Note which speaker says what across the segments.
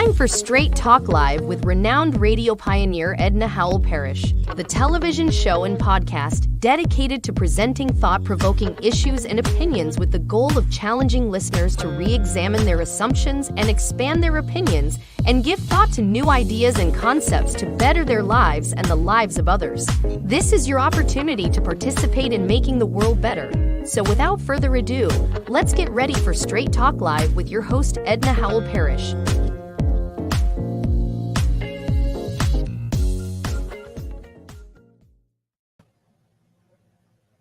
Speaker 1: time for Straight Talk Live with renowned radio pioneer Edna Parrish, the television show and podcast dedicated to presenting thought-provoking issues and opinions with the goal of challenging listeners to re-examine their assumptions and expand their opinions and give thought to new ideas and concepts to better their lives and the lives of others. This is your opportunity to participate in making the world better. So without further ado, let's get ready for Straight Talk Live with your host Edna Parrish.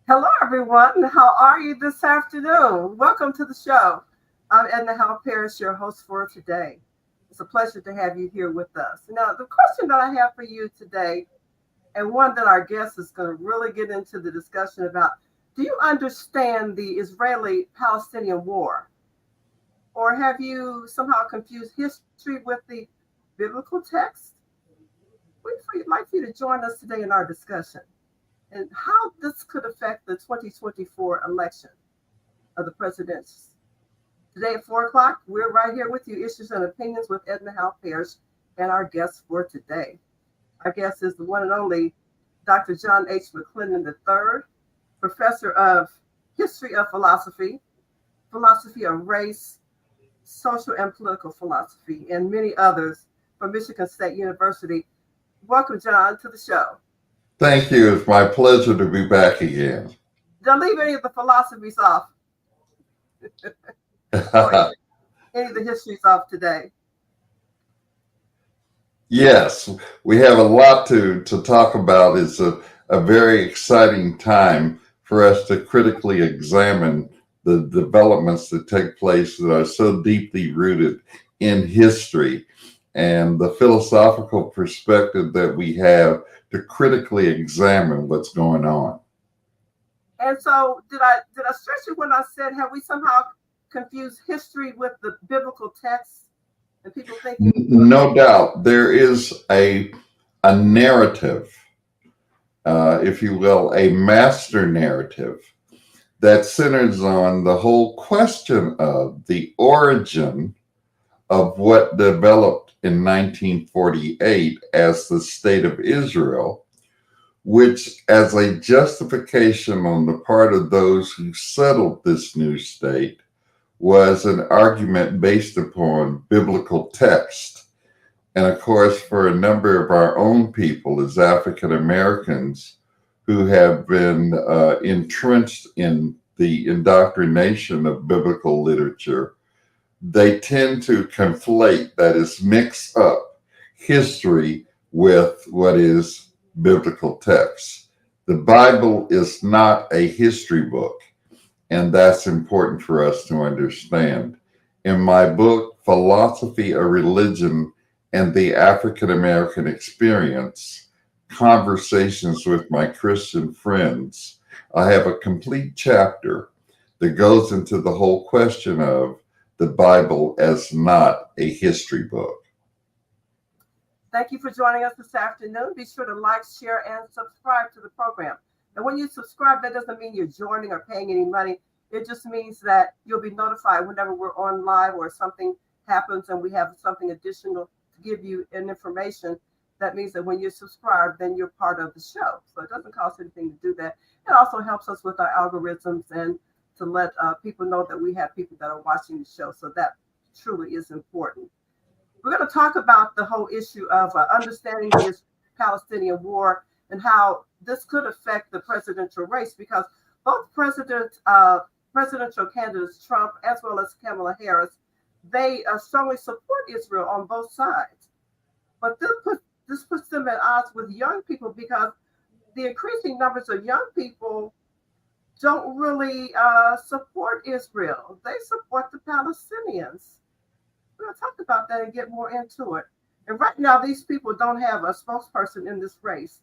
Speaker 2: Hello, everyone. How are you this afternoon? Welcome to the show. I'm Edna Parrish, your host for today. It's a pleasure to have you here with us. Now, the question that I have for you today, and one that our guest is going to really get into the discussion about, do you understand the Israeli-Palestinian War? Or have you somehow confused history with the biblical text? We'd like you to join us today in our discussion and how this could affect the 2024 election of the presidents. Today at 4 o'clock, we're right here with you, Issues and Opinions with Edna Parrish and our guest for today. Our guest is the one and only Dr. John H. McClendon III, Professor of History of Philosophy, Philosophy of Race, Social and Political Philosophy, and many others from Michigan State University. Welcome, John, to the show.
Speaker 3: Thank you. It's my pleasure to be back again.
Speaker 2: Don't leave any of the philosophies off. Or any of the histories off today.
Speaker 3: Yes, we have a lot to talk about. It's a very exciting time for us to critically examine the developments that take place that are so deeply rooted in history and the philosophical perspective that we have to critically examine what's going on.
Speaker 2: And so did I stretch it when I said, have we somehow confused history with the biblical text? And people think
Speaker 3: no doubt there is a narrative, if you will, a master narrative that centers on the whole question of the origin of what developed in 1948 as the State of Israel, which as a justification on the part of those who settled this new state was an argument based upon biblical text. And of course, for a number of our own people as African Americans who have been entrenched in the indoctrination of biblical literature, they tend to conflate, that is, mix up history with what is biblical text. The Bible is not a history book, and that's important for us to understand. In my book, Philosophy of Religion and the African American Experience, Conversations with My Christian Friends, I have a complete chapter that goes into the whole question of the Bible as not a history book.
Speaker 2: Thank you for joining us this afternoon. Be sure to like, share, and subscribe to the program. And when you subscribe, that doesn't mean you're joining or paying any money. It just means that you'll be notified whenever we're on live or something happens and we have something additional to give you in information. That means that when you're subscribed, then you're part of the show. So it doesn't cost anything to do that. It also helps us with our algorithms and to let people know that we have people that are watching the show. So that truly is important. We're going to talk about the whole issue of understanding this Palestinian War and how this could affect the presidential race, because both presidential candidates, Trump as well as Kamala Harris, they strongly support Israel on both sides. But this puts them at odds with young people, because the increasing numbers of young people don't really support Israel. They support the Palestinians. We're going to talk about that and get more into it. And right now, these people don't have a spokesperson in this race.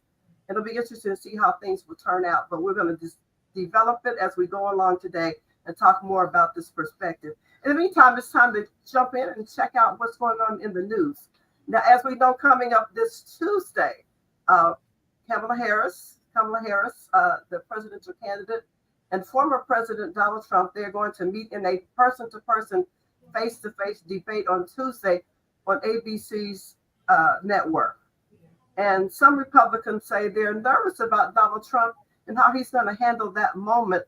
Speaker 2: It'll be interesting to see how things will turn out, but we're going to just develop it as we go along today and talk more about this perspective. In the meantime, it's time to jump in and check out what's going on in the news. Now, as we know, coming up this Tuesday, Kamala Harris, the presidential candidate, and former President Donald Trump, they're going to meet in a person-to-person, face-to-face debate on Tuesday on ABC's network. And some Republicans say they're nervous about Donald Trump and how he's going to handle that moment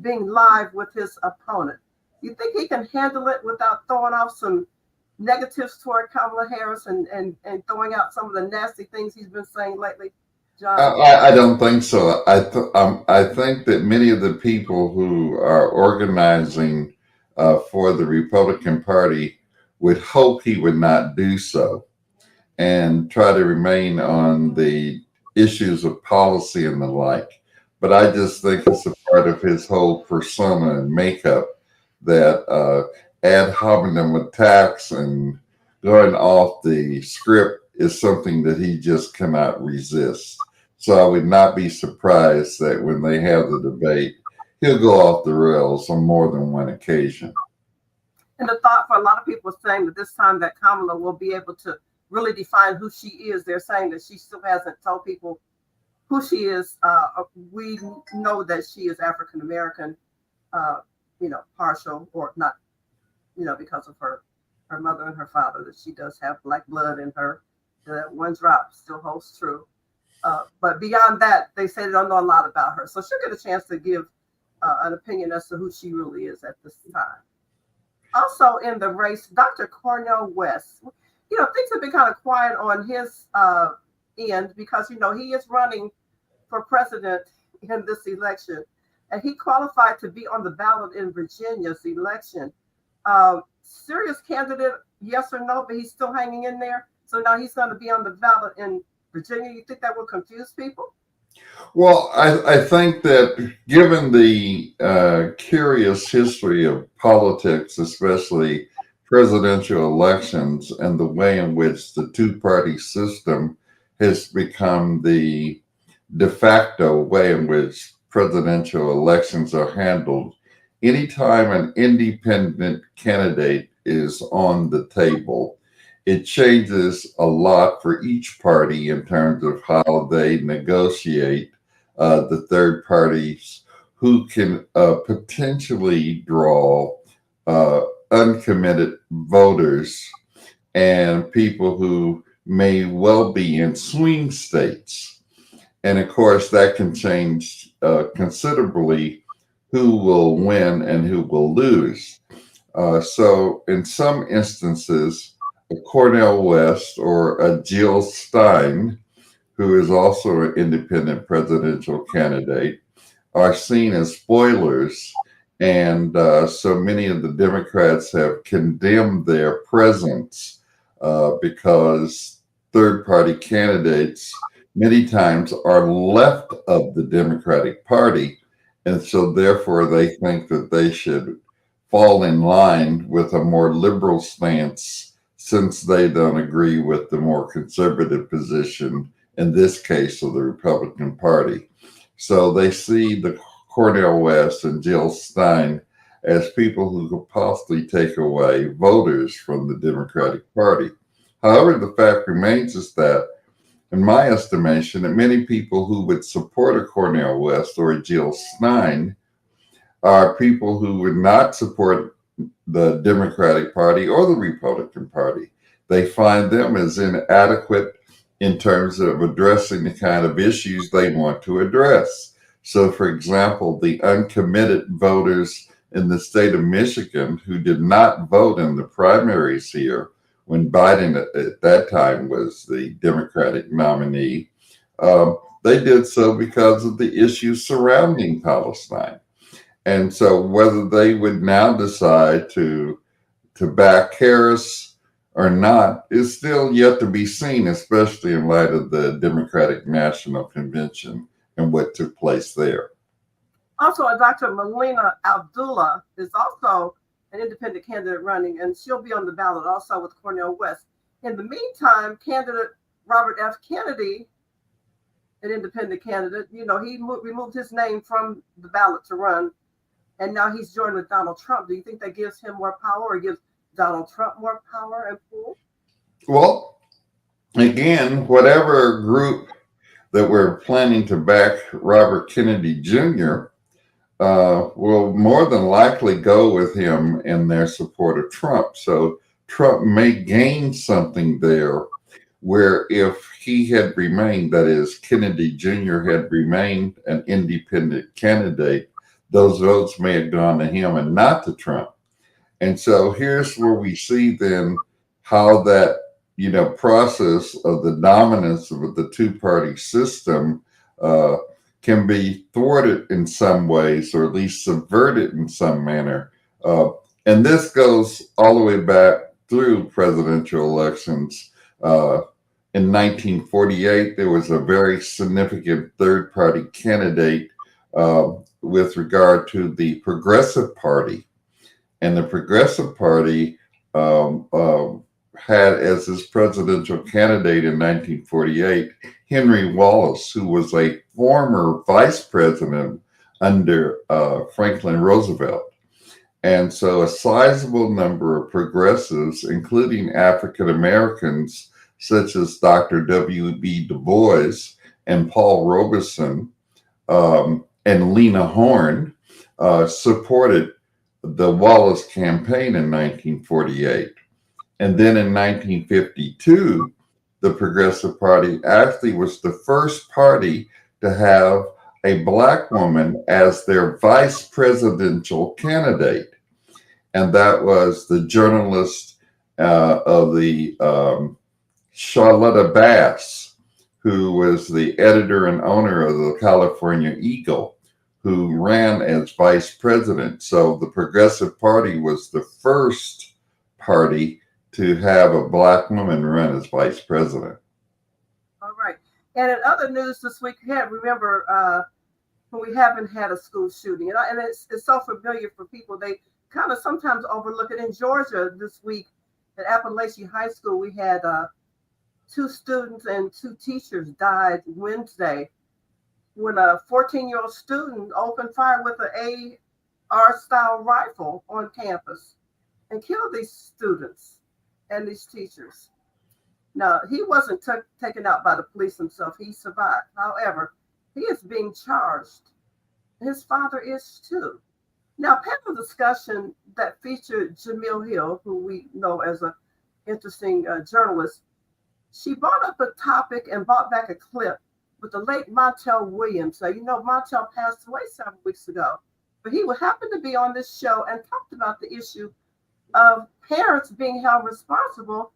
Speaker 2: being live with his opponent. You think he can handle it without throwing off some negatives toward Kamala Harris and throwing out some of the nasty things he's been saying lately, John?
Speaker 3: I don't think so. I think that many of the people who are organizing for the Republican Party would hope he would not do so and try to remain on the issues of policy and the like. But I just think it's a part of his whole persona and makeup that ad hominem attacks and going off the script is something that he just cannot resist. So I would not be surprised that when they have the debate, he'll go off the rails on more than one occasion.
Speaker 2: And the thought for a lot of people is saying that this time that Kamala will be able to really define who she is. They're saying that she still hasn't told people who she is. We know that she is African American, partial or not, because of her mother and her father, that she does have black blood in her. That one drop still holds true. But beyond that, they say they don't know a lot about her. So she'll get a chance to give an opinion as to who she really is at this time. Also in the race, Dr. Cornel West. Things have been kind of quiet on his end because, he is running for president in this election. And he qualified to be on the ballot in Virginia's election. Serious candidate, yes or no, but he's still hanging in there. So now he's going to be on the ballot in Virginia. You think that will confuse people?
Speaker 3: Well, I think that given the curious history of politics, especially presidential elections, and the way in which the two-party system has become the de facto way in which presidential elections are handled, anytime an independent candidate is on the table, it changes a lot for each party in terms of how they negotiate the third parties who can potentially draw uncommitted voters and people who may well be in swing states. And of course, that can change considerably who will win and who will lose. So in some instances, a Cornel West or a Jill Stein, who is also an independent presidential candidate, are seen as spoilers. And so many of the Democrats have condemned their presence because third-party candidates many times are left of the Democratic Party. And so therefore they think that they should fall in line with a more liberal stance since they don't agree with the more conservative position, in this case, of the Republican Party. So they see the Cornel West and Jill Stein as people who could possibly take away voters from the Democratic Party. However, the fact remains is that, in my estimation, that many people who would support a Cornel West or a Jill Stein are people who would not support the Democratic Party or the Republican Party. They find them as inadequate in terms of addressing the kind of issues they want to address. So, for example, the uncommitted voters in the state of Michigan who did not vote in the primaries here when Biden at that time was the Democratic nominee, they did so because of the issues surrounding Palestine. And so whether they would now decide to back Harris or not is still yet to be seen, especially in light of the Democratic National Convention and what took place there.
Speaker 2: Also, Dr. Melina Abdullah is also an independent candidate running, and she'll be on the ballot also with Cornel West. In the meantime, candidate Robert F. Kennedy, an independent candidate, he removed his name from the ballot to run, and now he's joined with Donald Trump. Do you think that gives him more power or gives Donald Trump more power and pull?
Speaker 3: Well, again, whatever group that we're planning to back Robert Kennedy Jr. Will more than likely go with him in their support of Trump. So Trump may gain something there, where if he had remained, that is, Kennedy Jr. had remained an independent candidate, those votes may have gone to him and not to Trump. And so here's where we see then how that, process of the dominance of the two-party system can be thwarted in some ways, or at least subverted in some manner. And this goes all the way back through presidential elections. In 1948, there was a very significant third-party candidate with regard to the Progressive Party. And the Progressive Party had as his presidential candidate in 1948 Henry Wallace, who was a former vice president under Franklin Roosevelt. And so a sizable number of progressives, including African Americans, such as Dr. W.B. Du Bois and Paul Robeson and Lena Horne, supported the Wallace campaign in 1948. And then in 1952, the Progressive Party actually was the first party to have a Black woman as their vice presidential candidate. And that was the journalist of the Charlotta Bass, who was the editor and owner of the California Eagle, who ran as vice president. So the Progressive Party was the first party to have a Black woman run as vice president.
Speaker 2: All right. And in other news this week, remember when we haven't had a school shooting, and it's so familiar for people, they kind of sometimes overlook it. In Georgia this week at Appalachian High School, we had 2 students and 2 teachers died Wednesday when a 14-year-old student opened fire with an AR-style rifle on campus and killed these students and these teachers. Now, he wasn't taken out by the police himself. He survived. However, he is being charged. His father is too. Now, panel discussion that featured Jamil Hill, who we know as an interesting journalist, she brought up a topic and brought back a clip with the late Montel Williams. So, Montel passed away several weeks ago, but he would happen to be on this show and talked about the issue of parents being held responsible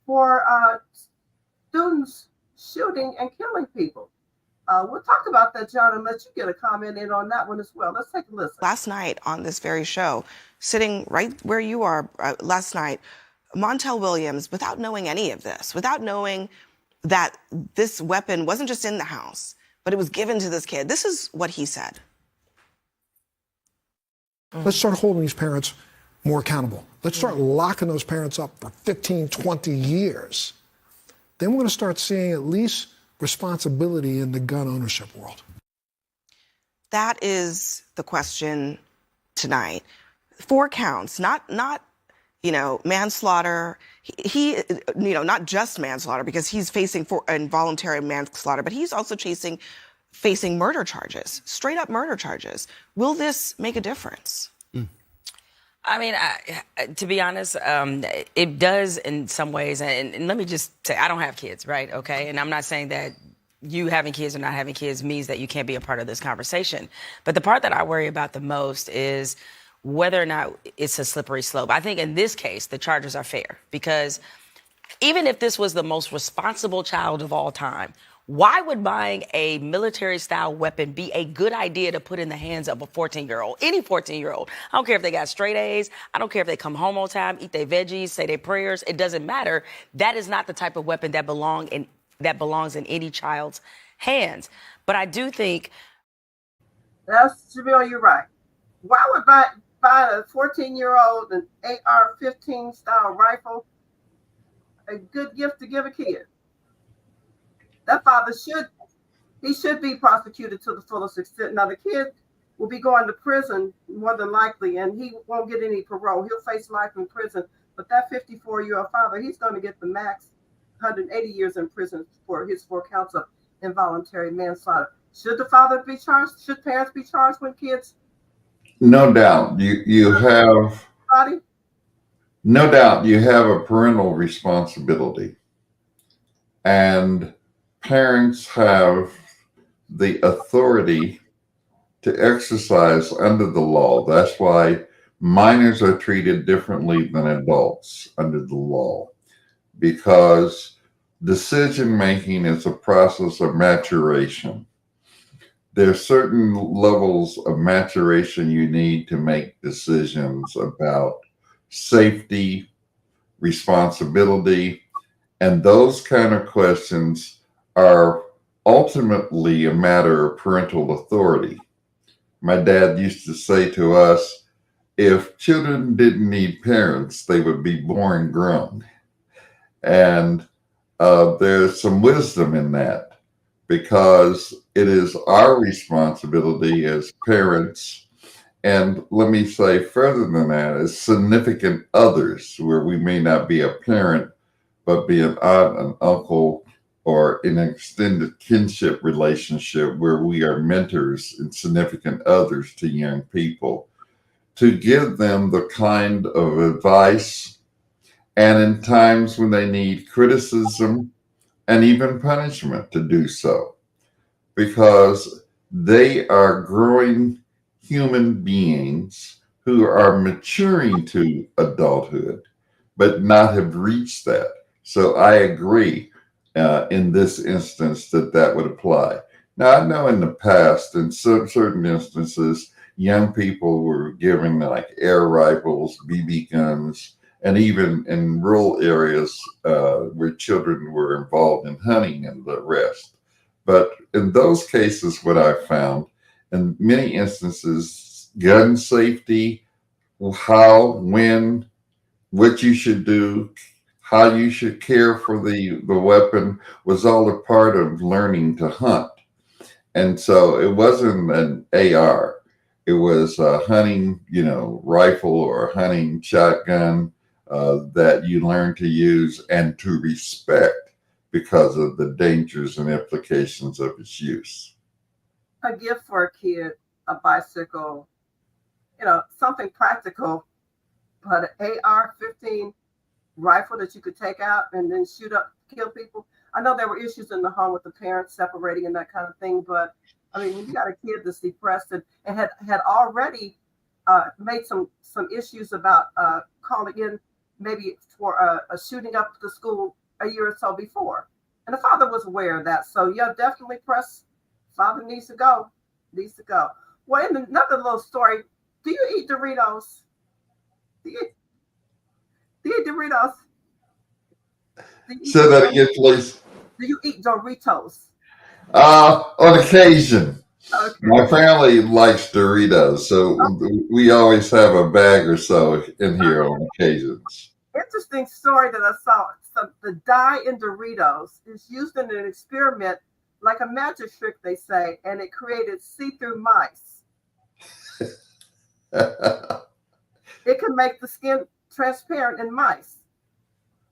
Speaker 2: for students shooting and killing people. We'll talk about that, John, and let you get a comment in on that one as well. Let's take a listen.
Speaker 4: Last night on this very show, sitting right where you are last night, Montel Williams, without knowing any of this, without knowing that this weapon wasn't just in the house, but it was given to this kid. This is what he said.
Speaker 5: Let's start holding these parents more accountable. Let's start locking those parents up for 15, 20 years. Then we're going to start seeing at least responsibility in the gun ownership world.
Speaker 4: That is the question tonight. 4 counts, not manslaughter. He not just manslaughter, because he's facing involuntary manslaughter, but he's also facing murder charges, straight up murder charges. Will this make a difference?
Speaker 6: I mean, to be honest, it does in some ways. And let me just say, I don't have kids, right? Okay. And I'm not saying that you having kids or not having kids means that you can't be a part of this conversation. But the part that I worry about the most is whether or not it's a slippery slope. I think in this case, the charges are fair, because even if this was the most responsible child of all time, why would buying a military-style weapon be a good idea to put in the hands of a 14-year-old, any 14-year-old? I don't care if they got straight A's. I don't care if they come home on time, eat their veggies, say their prayers. It doesn't matter. That is not the type of weapon that belongs in any child's hands. But I do think...
Speaker 2: That's, Jamil, you're right. Why would buy a 14-year-old an AR-15 style rifle a good gift to give a kid? That father should be prosecuted to the fullest extent. Now, the kid will be going to prison more than likely, and he won't get any parole. He'll face life in prison. But that 54-year-old father, he's going to get the max 180 years in prison for his 4 counts of involuntary manslaughter. Should the father be charged? Should parents be charged when kids?
Speaker 3: No doubt. You have...
Speaker 2: Body?
Speaker 3: no doubt you have a parental responsibility, and parents have the authority to exercise under the law. That's why minors are treated differently than adults under the law, because decision making is a process of maturation. There are certain levels of maturation you need to make decisions about safety, responsibility, and those kind of questions are ultimately a matter of parental authority. My dad used to say to us, if children didn't need parents, they would be born grown. And there's some wisdom in that, because it is our responsibility as parents, and let me say further than that, as significant others, where we may not be a parent, but be an aunt, an uncle, or an extended kinship relationship where we are mentors and significant others to young people, to give them the kind of advice, and in times when they need criticism and even punishment, to do so, because they are growing human beings who are maturing to adulthood, but not have reached that. So I agree in this instance that would apply. Now, I know in the past, in certain instances, young people were given like air rifles, BB guns, and even in rural areas where children were involved in hunting and the rest. But in those cases, what I found, in many instances, gun safety, how, when, what you should do, how you should care for the weapon, was all a part of learning to hunt. And so it wasn't an AR. It was a hunting, rifle or a hunting shotgun that you learn to use and to respect because of the dangers and implications of its use.
Speaker 2: A gift for a kid, a bicycle, something practical, but an AR-15 rifle that you could take out and then shoot up, kill people. I know there were issues in the home with the parents separating and that kind of thing, but I mean, when you got a kid that's depressed and had already made some issues about calling in maybe for a shooting up the school a year or so before, and the father was aware of that. So yeah, definitely press. Father needs to go. Well, in another little story, do you eat Doritos? Do you eat Doritos?
Speaker 3: Say that again, please.
Speaker 2: Do you eat Doritos?
Speaker 3: On occasion.
Speaker 2: Okay.
Speaker 3: My family likes Doritos, so we always have a bag or so in here on occasions.
Speaker 2: Interesting story that I saw. So the dye in Doritos is used in an experiment, like a magic trick, they say, and it created see-through mice. It can make the skin transparent in mice.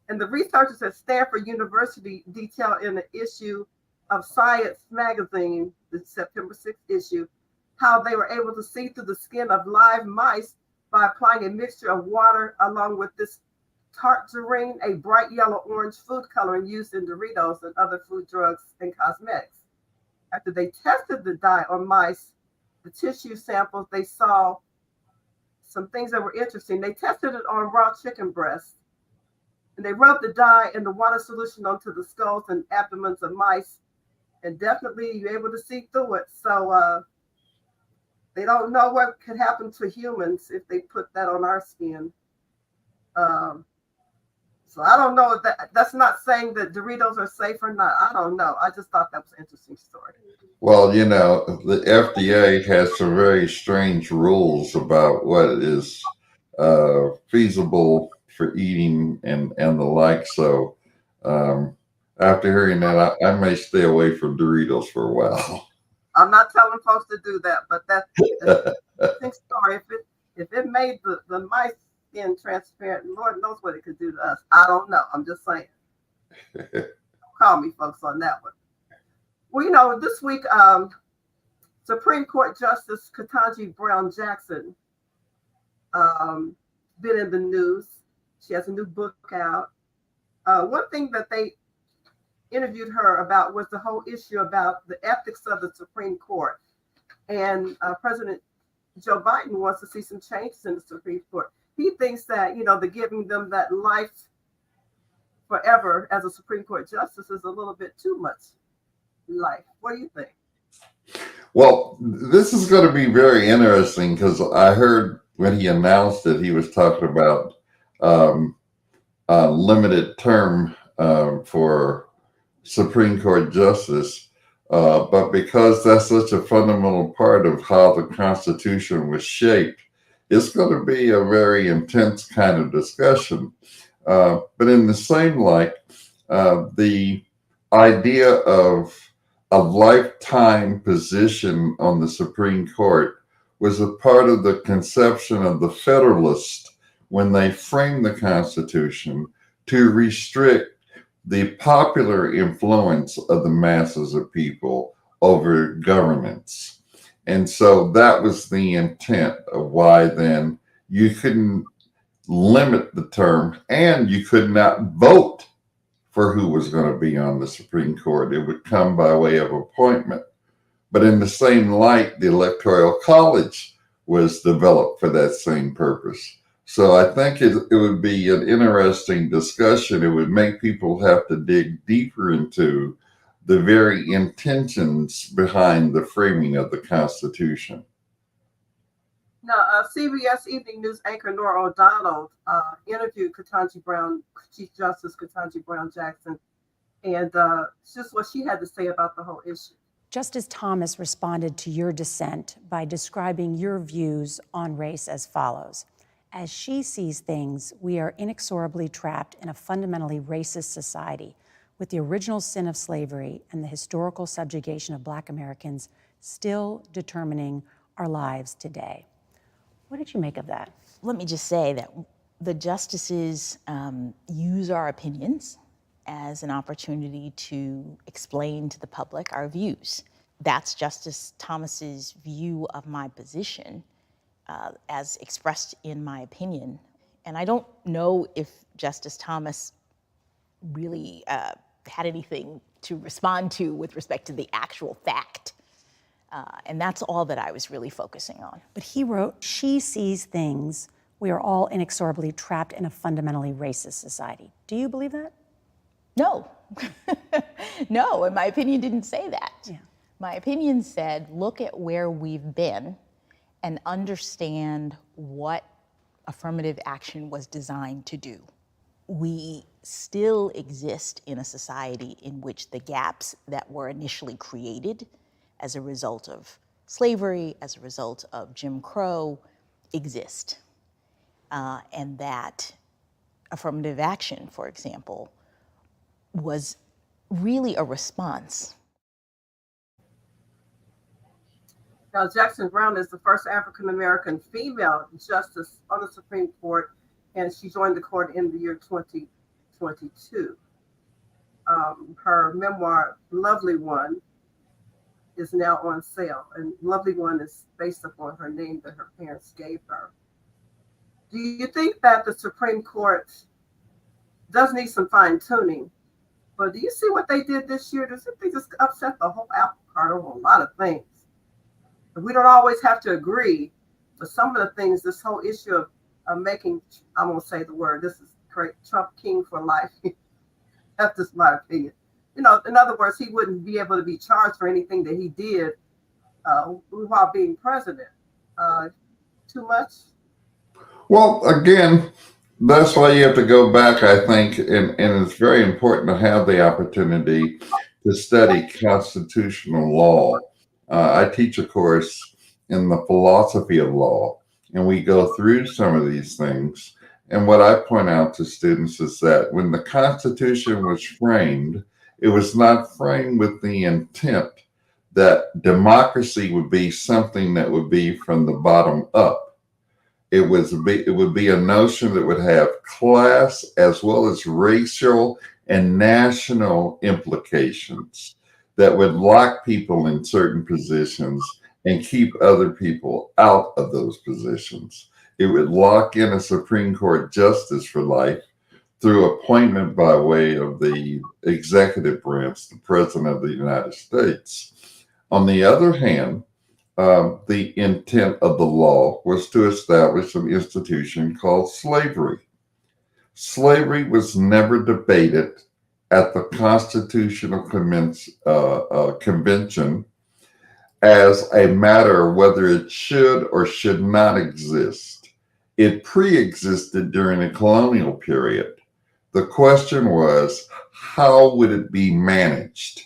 Speaker 2: And the researchers at Stanford University detail in an issue of Science magazine, the September 6th issue, how they were able to see through the skin of live mice by applying a mixture of water along with this tartarine, a bright yellow-orange food coloring used in Doritos and other food, drugs, and cosmetics. After they tested the dye on mice, the tissue samples, they saw some things that were interesting. They tested it on raw chicken breasts, and they rubbed the dye in the water solution onto the skulls and abdomens of mice, and definitely you're able to see through it. So they don't know what could happen to humans if they put that on our skin. So I don't know if that's not saying that Doritos are safe or not. I don't know. I just thought that was an interesting story.
Speaker 3: Well, the FDA has some very strange rules about what is feasible for eating and the like. So after hearing that, I may stay away from Doritos for a while.
Speaker 2: I'm not telling folks to do that, but that's an interesting story. If it made the mice skin transparent, Lord knows what it could do to us. I don't know. I'm just saying. Call me, folks, on that one. Well, this week, Supreme Court Justice Ketanji Brown Jackson been in the news. She has a new book out. One thing that they interviewed her about was the whole issue about the ethics of the Supreme Court. And President Joe Biden wants to see some changes in the Supreme Court. He thinks that, the giving them that life forever as a Supreme Court justice is a little bit too much life. What do you think?
Speaker 3: Well, this is going to be very interesting because I heard when he announced it, he was talking about a limited term for Supreme Court justice. But because that's such a fundamental part of how the Constitution was shaped, it's going to be a very intense kind of discussion. But in the same light, the idea of a lifetime position on the Supreme Court was a part of the conception of the Federalists when they framed the Constitution to restrict the popular influence of the masses of people over governments. And so that was the intent of why then you couldn't limit the term and you could not vote for who was going to be on the Supreme Court. It would come by way of appointment. But in the same light, the Electoral College was developed for that same purpose. So I think it would be an interesting discussion. It would make people have to dig deeper into the very intentions behind the framing of the Constitution.
Speaker 2: Now, CBS Evening News anchor Norah O'Donnell interviewed Chief Justice Ketanji Brown Jackson, and just what she had to say about the whole issue.
Speaker 7: Justice Thomas responded to your dissent by describing your views on race as follows. As she sees things, we are inexorably trapped in a fundamentally racist society, with the original sin of slavery and the historical subjugation of Black Americans still determining our lives today. What did you make of that?
Speaker 8: Let me just say that the justices use our opinions as an opportunity to explain to the public our views. That's Justice Thomas's view of my position as expressed in my opinion. And I don't know if Justice Thomas really had anything to respond to with respect to the actual fact. And that's all that I was really focusing on.
Speaker 7: But he wrote, she sees things, we are all inexorably trapped in a fundamentally racist society. Do you believe that?
Speaker 8: No. No, and my opinion didn't say that.
Speaker 7: Yeah.
Speaker 8: My opinion said, look at where we've been and understand what affirmative action was designed to do. We still exist in a society in which the gaps that were initially created as a result of slavery, as a result of Jim Crow, exist. And that affirmative action, for example, was really a response.
Speaker 2: Now, Jackson Brown is the first African-American female justice on the Supreme Court, and she joined the court in the year 2022. Her memoir, Lovely One, is now on sale, and Lovely One is based upon her name that her parents gave her. Do you think that the Supreme Court does need some fine-tuning? But do you see what they did this year? Does it just upset the whole apple cart over a lot of things? We don't always have to agree, but some of the things, this whole issue of making, I won't say the word, this is correct, Trump king for life. That's just my opinion. In other words, he wouldn't be able to be charged for anything that he did while being president. Too much?
Speaker 3: Well, again, that's why you have to go back, I think, and it's very important to have the opportunity to study constitutional law. I teach a course in the philosophy of law, and we go through some of these things. And what I point out to students is that when the Constitution was framed, it was not framed with the intent that democracy would be something that would be from the bottom up. It would be a notion that would have class as well as racial and national implications that would lock people in certain positions and keep other people out of those positions. It would lock in a Supreme Court justice for life through appointment by way of the executive branch, the President of the United States. On the other hand, the intent of the law was to establish an institution called slavery. Slavery was never debated at the Constitutional Convention as a matter of whether it should or should not exist. It pre-existed during the colonial period. The question was, how would it be managed?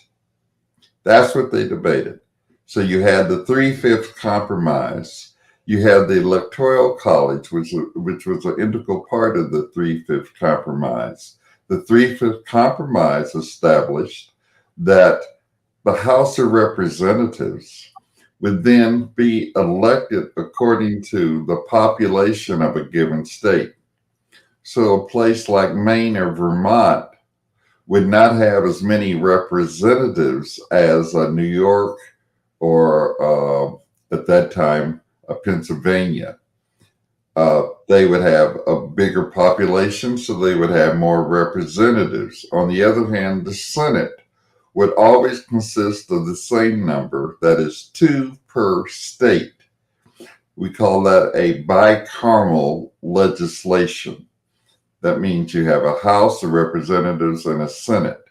Speaker 3: That's what they debated. So you had the 3/5 compromise. You had the Electoral College, which was an integral part of the 3/5 compromise. The 3/5 compromise established that the House of Representatives would then be elected according to the population of a given state. So a place like Maine or Vermont would not have as many representatives as New York or at that time, Pennsylvania. They would have a bigger population, so they would have more representatives. On the other hand, the Senate would always consist of the same number, that is 2 per state. We call that a bicameral legislation. That means you have a House of Representatives and a Senate.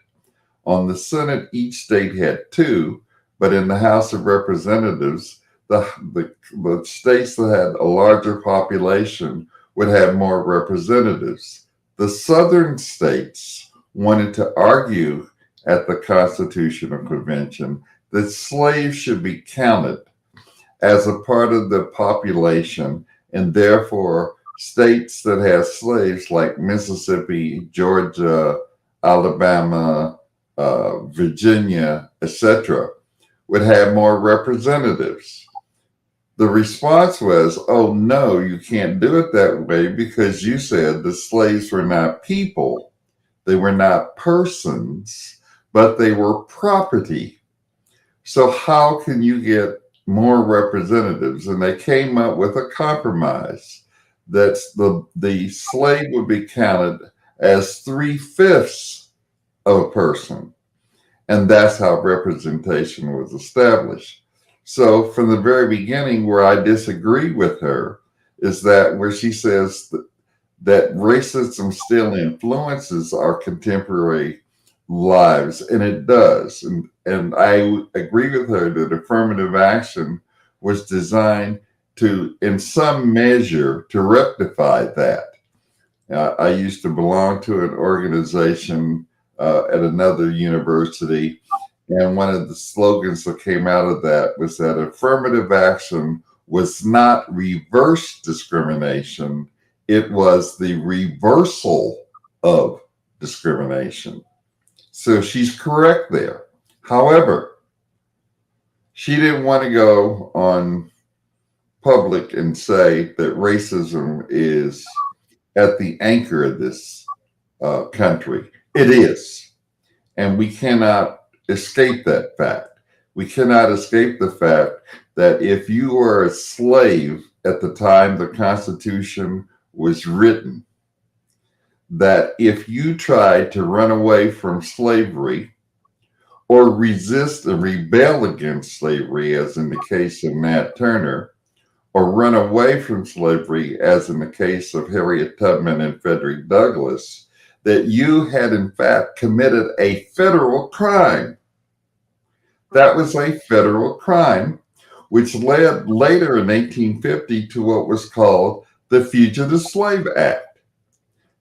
Speaker 3: On the Senate, each state had 2, but in the House of Representatives, the states that had a larger population would have more representatives. The southern states wanted to argue at the Constitutional Convention that slaves should be counted as a part of the population, and therefore states that have slaves like Mississippi, Georgia, Alabama, Virginia, etc., would have more representatives. The response was, oh no, you can't do it that way because you said the slaves were not people, they were not persons, but they were property. So how can you get more representatives? And they came up with a compromise that the slave would be counted as 3/5 of a person. And that's how representation was established. So from the very beginning, where I disagree with her is that where she says that racism still influences our contemporary lives, and it does. And I agree with her that affirmative action was designed to, in some measure, to rectify that. I used to belong to an organization at another university, and one of the slogans that came out of that was that affirmative action was not reverse discrimination, it was the reversal of discrimination. So she's correct there. However, she didn't want to go on public and say that racism is at the anchor of this country. It is. And we cannot escape that fact. We cannot escape the fact that if you were a slave at the time the Constitution was written, that if you tried to run away from slavery or resist and rebel against slavery, as in the case of Nat Turner, or run away from slavery, as in the case of Harriet Tubman and Frederick Douglass, that you had in fact committed a federal crime. That was a federal crime, which led later in 1850 to what was called the Fugitive Slave Act.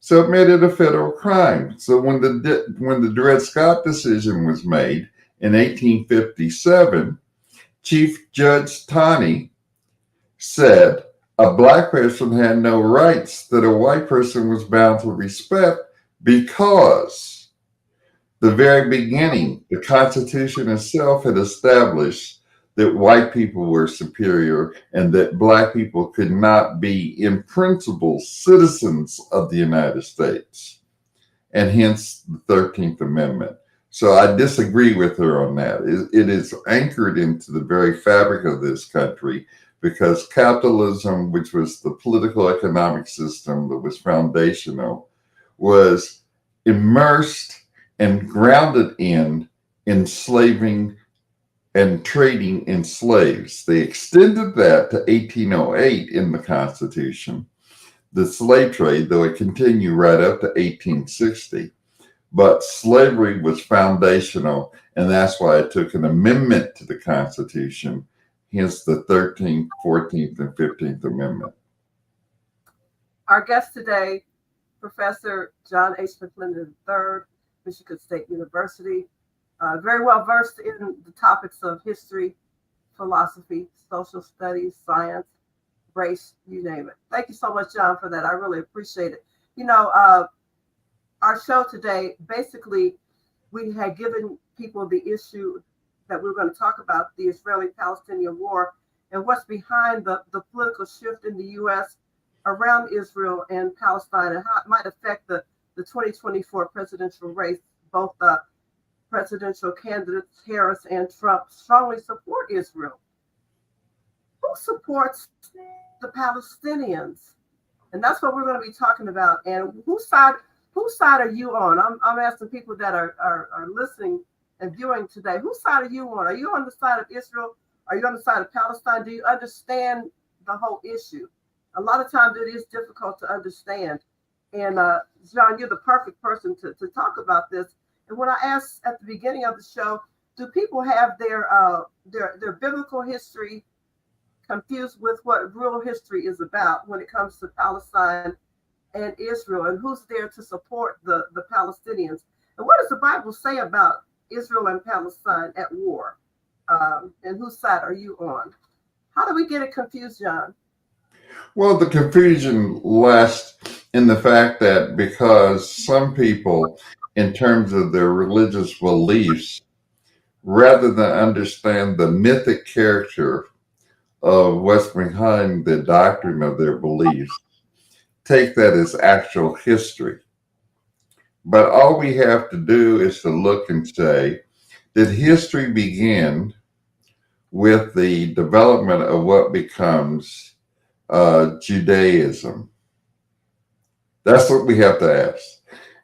Speaker 3: So it made it a federal crime. So when the Dred Scott decision was made in 1857, Chief Judge Taney said a black person had no rights that a white person was bound to respect, because the very beginning, the Constitution itself had established that white people were superior and that black people could not be, in principle, citizens of the United States, and hence the 13th Amendment. So I disagree with her on that. It is anchored into the very fabric of this country, because capitalism, which was the political economic system that was foundational, was immersed and grounded in enslaving and trading in slaves. They extended that to 1808 in the Constitution, the slave trade, though it continued right up to 1860. But slavery was foundational, and that's why it took an amendment to the Constitution, hence the 13th, 14th, and 15th Amendment.
Speaker 2: Our guest today, Professor John H. McClendon III, Michigan State University, very well versed in the topics of history, philosophy, social studies, science, race, you name it. Thank you so much, John, for that. I really appreciate it. You know, our show today, basically, we had given people the issue that we were going to talk about, the Israeli-Palestinian War, and what's behind the political shift in the U.S. around Israel and Palestine, and how it might affect the 2024 presidential race. Both the presidential candidates, Harris and Trump, strongly support Israel. Who supports the Palestinians? And that's what we're going to be talking about. And whose side are you on? I'm asking people that are listening and viewing today. Whose side are you on? Are you on the side of Israel? Are you on the side of Palestine? Do you understand the whole issue? A lot of times it is difficult to understand. And John, you're the perfect person to talk about this. And when I asked at the beginning of the show, do people have their biblical history confused with what real history is about when it comes to Palestine and Israel, and who's there to support the Palestinians? And what does the Bible say about Israel and Palestine at war? And whose side are you on? How do we get it confused, John?
Speaker 3: Well, the confusion lies in the fact that because some people, in terms of their religious beliefs, rather than understand the mythic character of what's behind the doctrine of their beliefs, take that as actual history. But all we have to do is to look and say, did history begin with the development of what becomes Judaism? That's what we have to ask.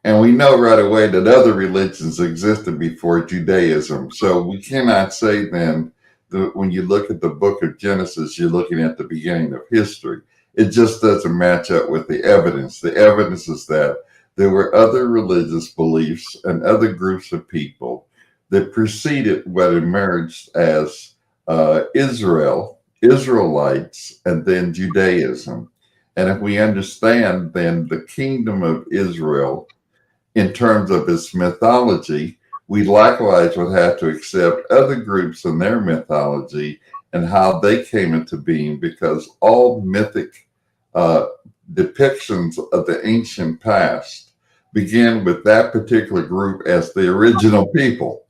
Speaker 3: And we know right away that other religions existed before Judaism. So we cannot say then that when you look at the book of Genesis, you're looking at the beginning of history. It just doesn't match up with the evidence. The evidence is that there were other religious beliefs and other groups of people that preceded what emerged as Israelites, and then Judaism. And if we understand then the kingdom of Israel in terms of its mythology, we likewise would have to accept other groups and their mythology and how they came into being, because all mythic depictions of the ancient past begin with that particular group as the original people.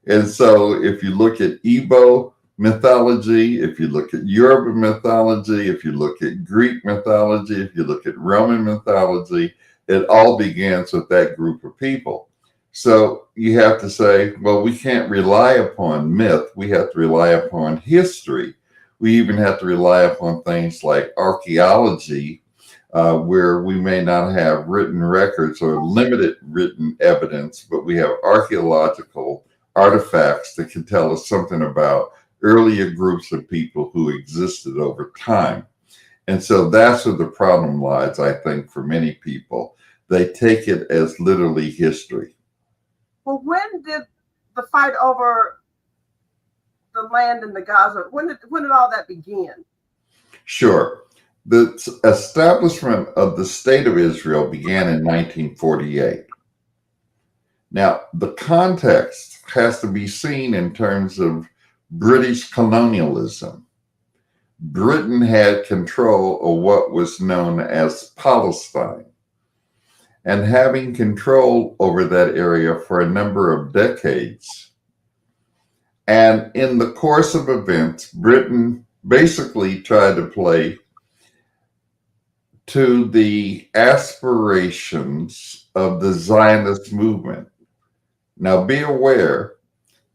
Speaker 3: And so if you look at Igbo mythology, if you look at Yoruba mythology, if you look at Greek mythology, if you look at Roman mythology, it all begins with that group of people. So you have to say, well, we can't rely upon myth. We have to rely upon history. We even have to rely upon things like archaeology, where we may not have written records or limited written evidence, but we have archaeological artifacts that can tell us something about earlier groups of people who existed over time. And so that's where the problem lies, I think, for many people. They take it as literally history.
Speaker 2: Well, when did the fight over the land in the Gaza, when did all that begin?
Speaker 3: Sure. The establishment of the State of Israel began in 1948. Now, the context has to be seen in terms of British colonialism. Britain had control of what was known as Palestine. And having control over that area for a number of decades. And in the course of events, Britain basically tried to play to the aspirations of the Zionist movement. Now, be aware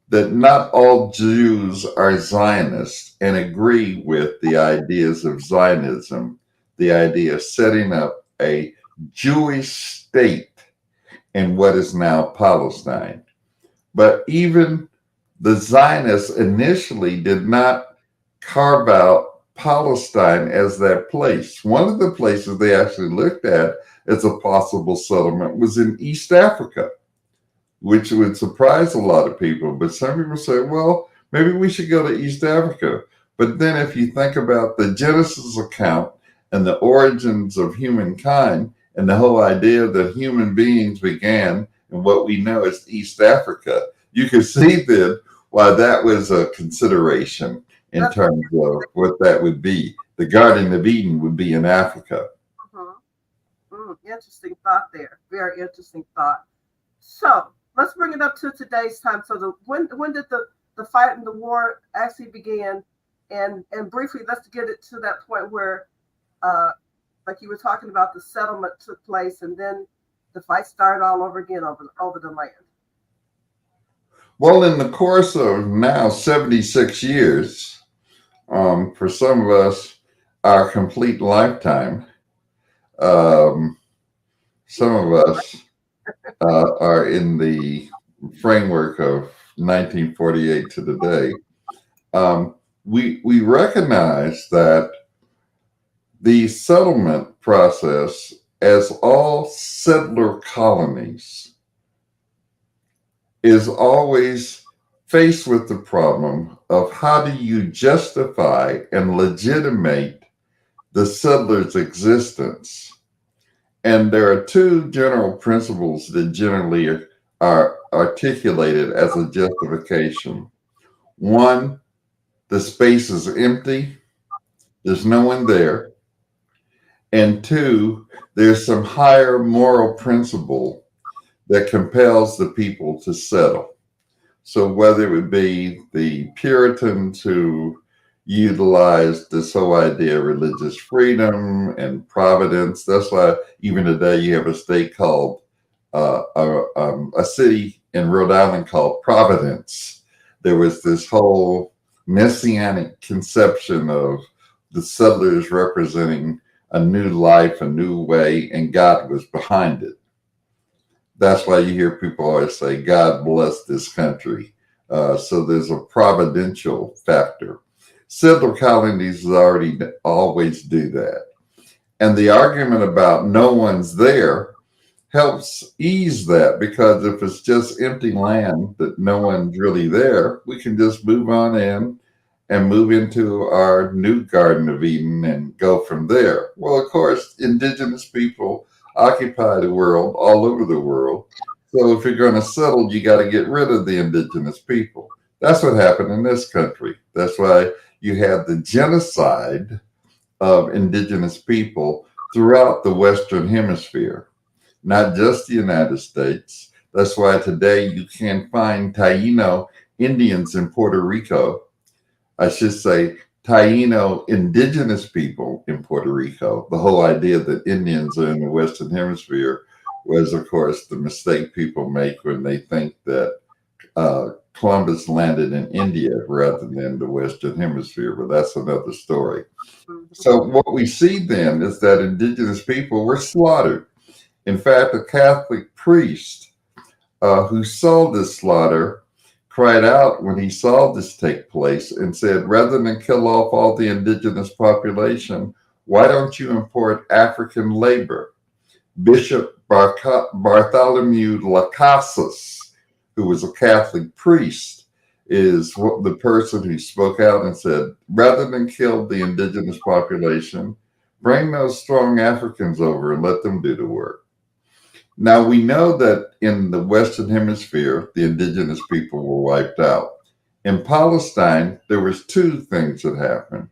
Speaker 3: that not all Jews are Zionists, and agree with the ideas of Zionism, the idea of setting up a Jewish state in what is now Palestine. But even the Zionists initially did not carve out Palestine as that place. One of the places they actually looked at as a possible settlement was in East Africa, which would surprise a lot of people. But some people say, well, maybe we should go to East Africa. But then if you think about the Genesis account and the origins of humankind and the whole idea that human beings began in what we know as East Africa, you can see then why that was a consideration in terms of what that would be. The Garden of Eden would be in Africa.
Speaker 2: Interesting thought there. Very interesting thought. So let's bring it up to today's time. So when did the fight and the war actually begin? And briefly, let's get it to that point where, like you were talking about, the settlement took place, and then the fight started all over again over the land.
Speaker 3: Well, in the course of now 76 years, for some of us, our complete lifetime, some of us are in the framework of 1948 to today. We recognize that the settlement process, as all settler colonies, is always faced with the problem of how do you justify and legitimate the settler's existence. And there are two general principles that generally are articulated as a justification. One, the space is empty, there's no one there. And two, there's some higher moral principle that compels the people to settle. So whether it would be the Puritans who utilized this whole idea of religious freedom and providence. That's why even today you have a state called, a city in Rhode Island called Providence. There was this whole messianic conception of the settlers representing a new life, a new way, and God was behind it. That's why you hear people always say, God bless this country. So there's a providential factor. Settler colonies always do that. And the argument about no one's there helps ease that, because if it's just empty land that no one's really there, we can just move on in and move into our new Garden of Eden and go from there. Well, of course, indigenous people occupy the world, all over the world. So if you're going to settle, you got to get rid of the indigenous people. That's what happened in this country. That's why you had the genocide of indigenous people throughout the Western Hemisphere, not just the United States. That's why today you can find Taino Indians in Puerto Rico. I should say Taino indigenous people in Puerto Rico. The whole idea that Indians are in the Western Hemisphere was, of course, the mistake people make when they think that Columbus landed in India rather than the Western Hemisphere, but that's another story. So what we see then is that indigenous people were slaughtered. In fact, a Catholic priest who saw this slaughter cried out when he saw this take place and said, rather than kill off all the indigenous population, why don't you import African labor? Bishop Bartholomew Lacasas, who was a Catholic priest, is the person who spoke out and said, rather than kill the indigenous population, bring those strong Africans over and let them do the work. Now, we know that in the Western Hemisphere, the indigenous people were wiped out. In Palestine, there was two things that happened.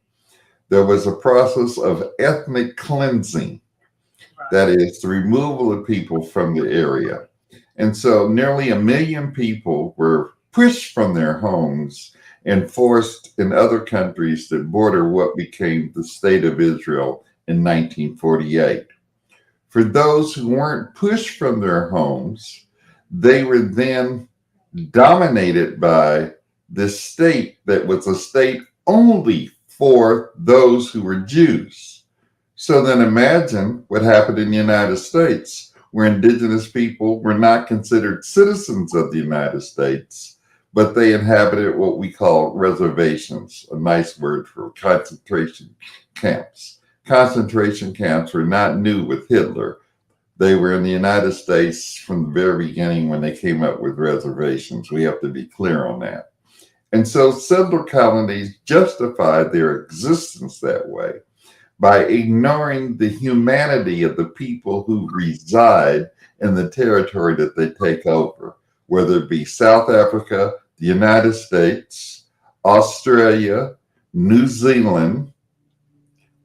Speaker 3: There was a process of ethnic cleansing, that is, the removal of people from the area. And so nearly 1 million people were pushed from their homes and forced in other countries that border what became the State of Israel in 1948. For those who weren't pushed from their homes, they were then dominated by this state that was a state only for those who were Jews. So then imagine what happened in the United States, where indigenous people were not considered citizens of the United States, but they inhabited what we call reservations, a nice word for concentration camps. Concentration camps were not new with Hitler. They were in the United States from the very beginning when they came up with reservations. We have to be clear on that. And so settler colonies justified their existence that way by ignoring the humanity of the people who reside in the territory that they take over, whether it be South Africa, the United States, Australia, New Zealand,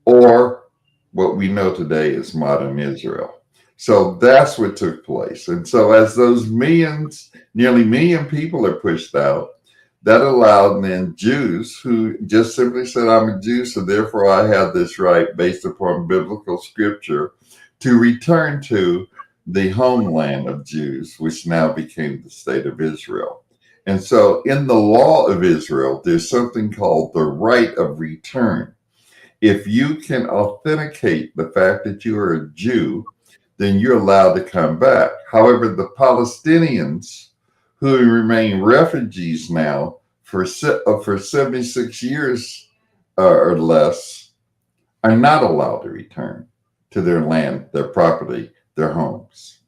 Speaker 3: or what we know today as modern Israel. So that's what took place. And so as those millions, nearly 1 million people are pushed out, that allowed then Jews who just simply said, I'm a Jew, so therefore I have this right based upon biblical scripture to return to the homeland of Jews, which now became the state of Israel. And so in the law of Israel, there's something called the right of return. If you can authenticate the fact that you are a Jew, then you're allowed to come back. However, the Palestinians who remain refugees now for 76 years or less are not allowed to return to their land, their property, their homes.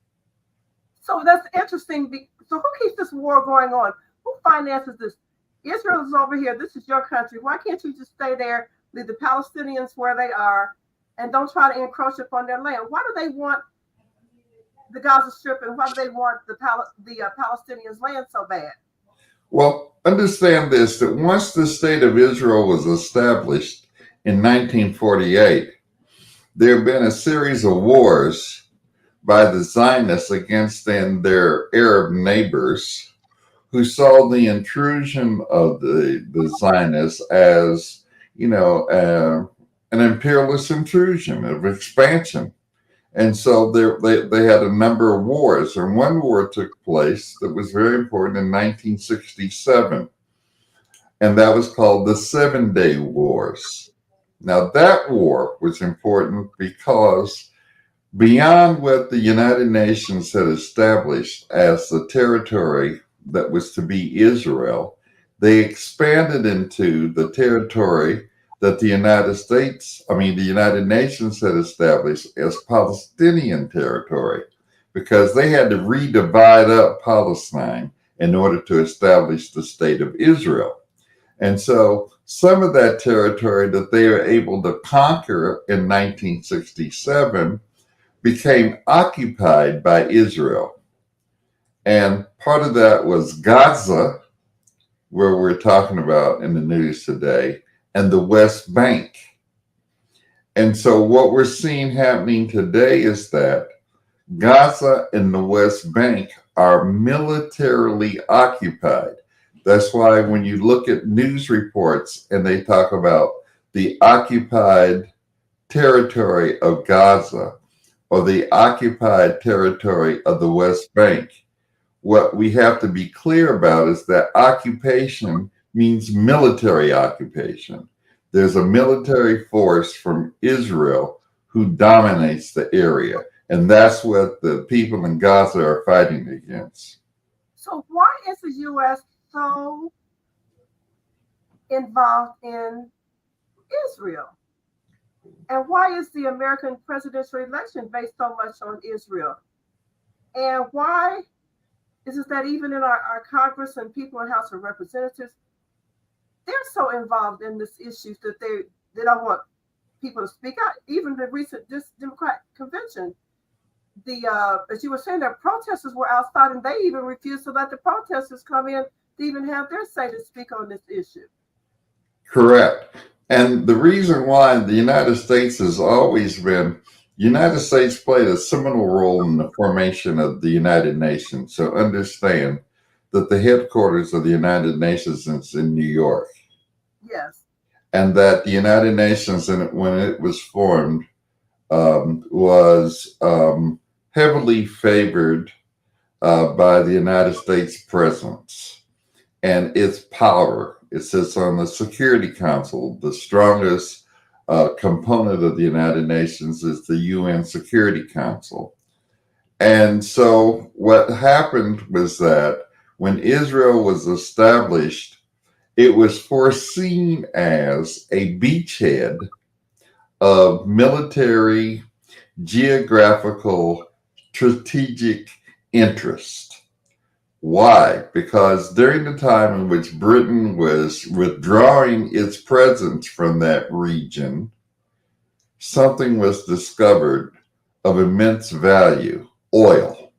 Speaker 2: So that's interesting. So who keeps this war going on? Who finances this? Israel is over here. This is your country. Why can't you just stay there, leave the Palestinians where they are, and don't try to encroach upon their land? Why do they want the Gaza Strip, and why do they want the Palestinians' land so bad?
Speaker 3: Well, understand this, that once the state of Israel was established in 1948, there have been a series of wars by the Zionists against their Arab neighbors who saw the intrusion of the Zionists as, an imperialist intrusion of expansion. And so they had a number of wars, and one war took place that was very important in 1967, and that was called the 7-Day Wars. Now, that war was important because beyond what the United Nations had established as the territory that was to be Israel, they expanded into the territory that the United Nations had established as Palestinian territory, because they had to redivide up Palestine in order to establish the state of Israel. And so some of that territory that they were able to conquer in 1967 became occupied by Israel. And part of that was Gaza, where we're talking about in the news today, and the West Bank. And so what we're seeing happening today is that Gaza and the West Bank are militarily occupied. That's why when you look at news reports and they talk about the occupied territory of Gaza or the occupied territory of the West Bank, what we have to be clear about is that occupation means military occupation. There's a military force from Israel who dominates the area, and that's what the people in Gaza are fighting against.
Speaker 2: So why is the U.S. so involved in Israel? And why is the American presidential election based so much on Israel? And why is it that even in our Congress and people in House of Representatives, they're so involved in this issue that they don't want people to speak out? Even the recent Democratic convention, as you were saying, the protesters were outside, and they even refused to let the protesters come in to even have their say to speak on this issue.
Speaker 3: Correct. And the reason why the United States has always been, United States played a seminal role in the formation of the United Nations. So understand that the headquarters of the United Nations is in New York.
Speaker 2: Yes.
Speaker 3: And that the United Nations, when it was formed, was heavily favored by the United States presence and its power It sits on the Security Council. The strongest component of the United Nations is the UN Security Council. And so what happened was that when Israel was established, it was foreseen as a beachhead of military, geographical, strategic interest. Why? Because during the time in which Britain was withdrawing its presence from that region, something was discovered of immense value: oil.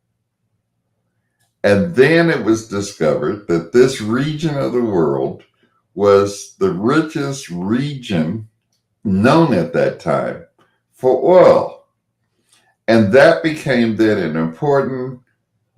Speaker 3: And then it was discovered that this region of the world was the richest region known at that time for oil. And that became then an important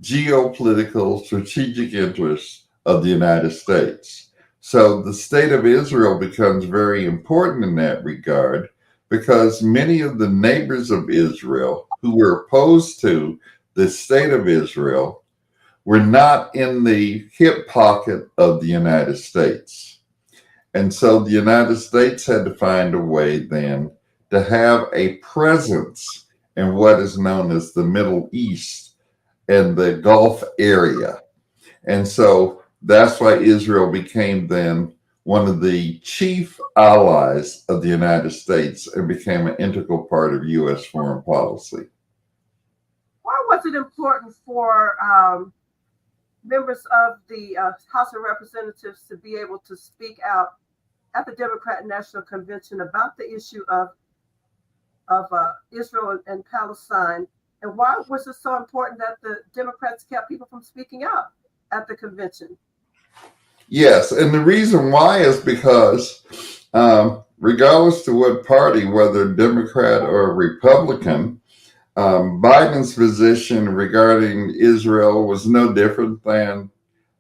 Speaker 3: geopolitical strategic interest of the United States. So the state of Israel becomes very important in that regard, because many of the neighbors of Israel who were opposed to the state of Israel were not in the hip pocket of the United States. And so the United States had to find a way then to have a presence in what is known as the Middle East and the Gulf area. And so that's why Israel became then one of the chief allies of the United States and became an integral part of U.S. foreign policy.
Speaker 2: Why was it important for members of the House of Representatives to be able to speak out at the Democrat National Convention about the issue of Israel and Palestine? And why was it so important that the Democrats kept people from speaking out at the convention?
Speaker 3: Yes, and the reason why is because regardless to what party, whether Democrat or Republican, Biden's position regarding Israel was no different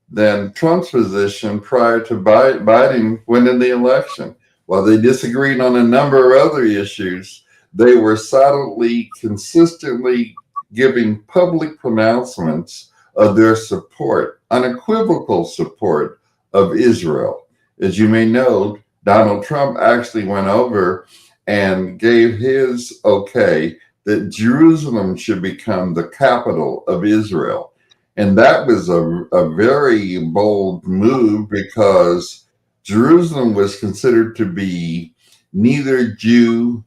Speaker 3: than Trump's position prior to Biden winning the election. While they disagreed on a number of other issues, they were solidly, consistently giving public pronouncements of their support, unequivocal support of Israel. As you may know, Donald Trump actually went over and gave his okay that Jerusalem should become the capital of Israel. And that was a very bold move, because Jerusalem was considered to be neither Jew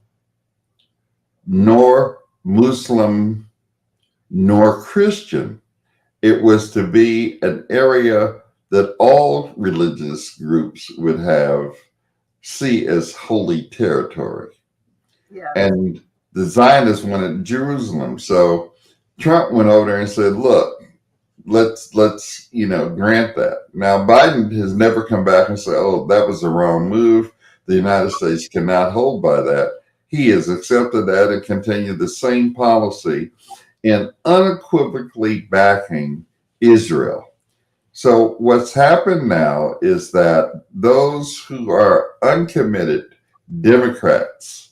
Speaker 3: nor Muslim nor Christian. It was to be an area that all religious groups would see as holy territory.
Speaker 2: Yeah.
Speaker 3: And the Zionists wanted Jerusalem. So Trump went over there and said, look, let's grant that. Now, Biden has never come back and said, oh, that was the wrong move. The United States cannot hold by that. He has accepted that and continued the same policy in unequivocally backing Israel. So what's happened now is that those who are uncommitted Democrats,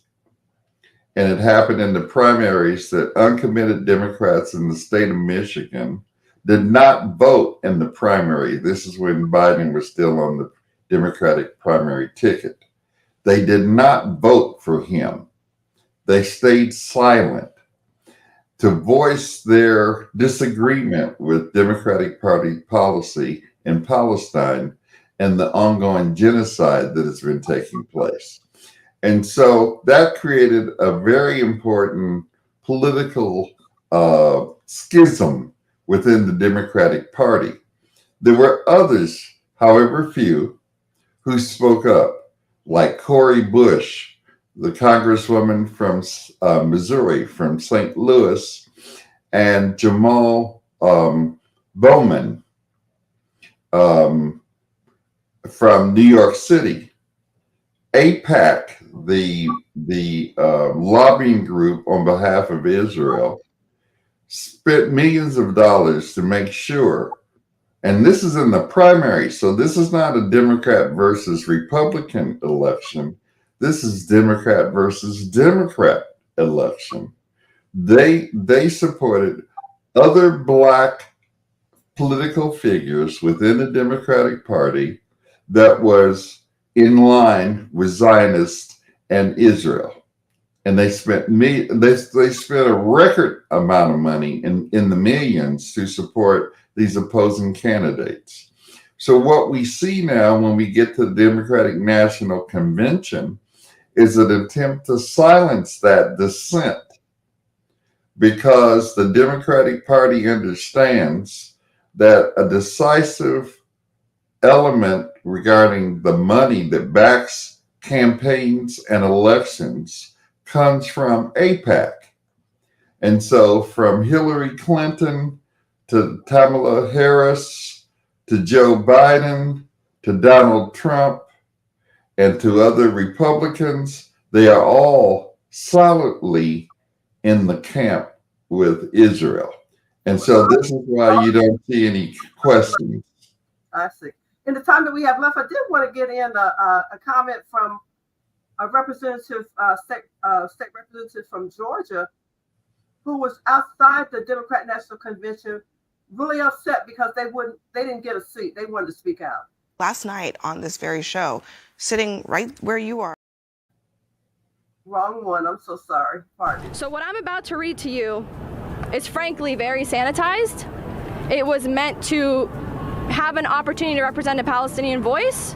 Speaker 3: and it happened in the primaries that uncommitted Democrats in the state of Michigan did not vote in the primary. This is when Biden was still on the Democratic primary ticket. They did not vote for him. They stayed silent to voice their disagreement with Democratic Party policy in Palestine and the ongoing genocide that has been taking place. And so that created a very important political schism within the Democratic Party. There were others, however few, who spoke up, like Cori Bush, the congresswoman from Missouri, from St. Louis, and Jamal Bowman from New York City. AIPAC, the lobbying group on behalf of Israel, spent millions of dollars to make sure, and this is in the primary, so this is not a Democrat versus Republican election. This is Democrat versus Democrat election. They supported other Black political figures within the Democratic Party that was in line with Zionists and Israel. And they spent they spent a record amount of money in the millions to support these opposing candidates. So what we see now when we get to the Democratic National Convention is an attempt to silence that dissent, because the Democratic Party understands that a decisive element regarding the money that backs campaigns and elections comes from AIPAC. And so from Hillary Clinton to Kamala Harris to Joe Biden to Donald Trump and to other Republicans, they are all solidly in the camp with Israel. And so this is why you don't see any questions.
Speaker 2: I see. In the time that we have left, I did want to get in a comment from a representative, state representative from Georgia, who was outside the Democrat National Convention, really upset because they didn't get a seat. They wanted to speak out.
Speaker 4: Last night on this very show, sitting right where you are.
Speaker 2: Wrong one. I'm so sorry. Pardon.
Speaker 9: So what I'm about to read to you is frankly very sanitized. It was meant to have an opportunity to represent a Palestinian voice,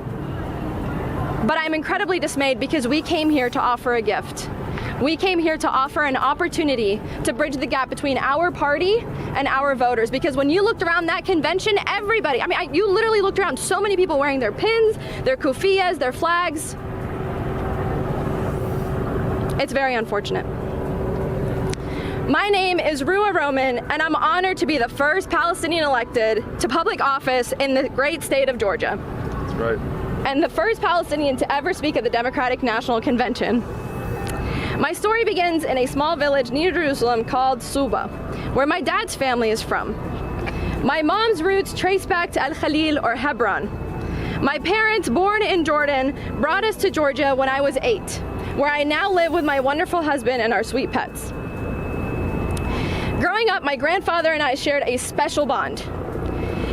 Speaker 9: but I'm incredibly dismayed because we came here to offer a gift. We came here to offer an opportunity to bridge the gap between our party and our voters, because when you looked around that convention, everybody, you literally looked around, so many people wearing their pins, their kufiyas, their flags. It's very unfortunate. My name is Rua Roman, and I'm honored to be the first Palestinian elected to public office in the great state of Georgia.
Speaker 10: That's right.
Speaker 9: And the first Palestinian to ever speak at the Democratic National Convention. My story begins in a small village near Jerusalem called Suba, where my dad's family is from. My mom's roots trace back to Al-Khalil or Hebron. My parents, born in Jordan, brought us to Georgia when I was 8, where I now live with my wonderful husband and our sweet pets. Growing up, my grandfather and I shared a special bond.